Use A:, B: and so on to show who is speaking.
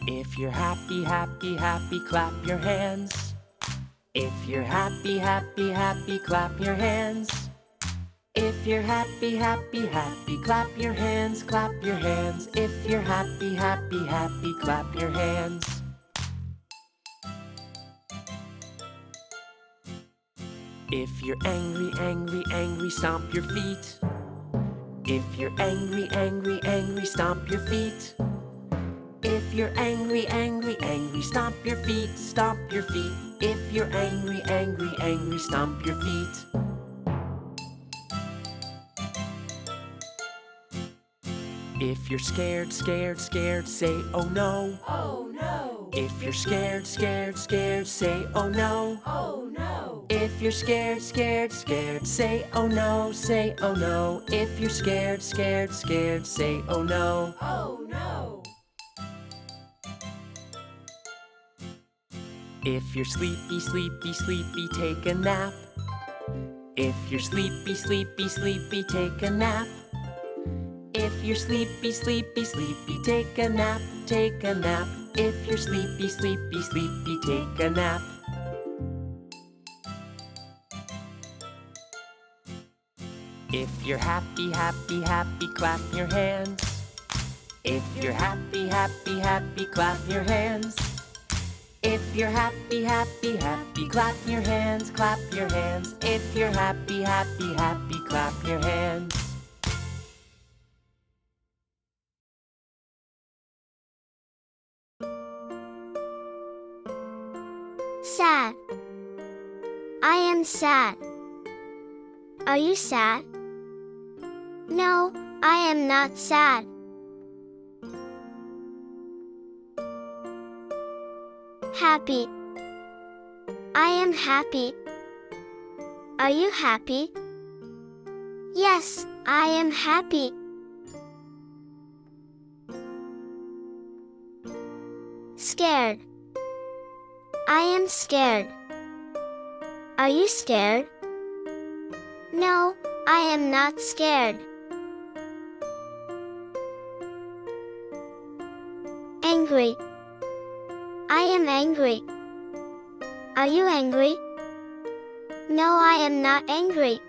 A: If you're happy, happy, happy, clap your hands. If you're happy, happy, happy, clap your hands. If you're happy, happy, happy, clap your hands, clap your hands. If you're happy, happy, happy, clap your hands. If you're angry, angry, angry, stomp your feet. If you're angry, angry, angry, stomp your feet. If you're angry, angry, angry, stomp your feet, stomp your feet. If you're angry, angry, angry, stomp your feet. If you're scared, scared, scared, say oh no.
B: Oh no!
A: If you're scared, scared, scared, say oh no.
B: Oh no!
A: If you're scared, scared, scared, say oh no, say oh no. If you're scared, scared, scared, say oh no.
B: Oh no!
A: If you're sleepy, sleepy, sleepy, take a nap. If you're sleepy, sleepy, sleepy, take a nap. If you're sleepy, sleepy, sleepy, take a nap, take a nap. If you're sleepy, sleepy, sleepy, take a nap. If you're happy, happy, happy, clap your hands. If you're happy, happy, happy, clap your hands. If you're happy, happy, happy, clap your hands, clap your hands. If you're happy, happy, happy, clap your hands.
C: Sad. I am sad. Are you sad? No, I am not sad. Happy. I am happy. Are you happy? Yes, I am happy. Scared. I am scared. Are you scared? No, I am not scared. Angry. I am angry. Are you angry? No, I am not angry.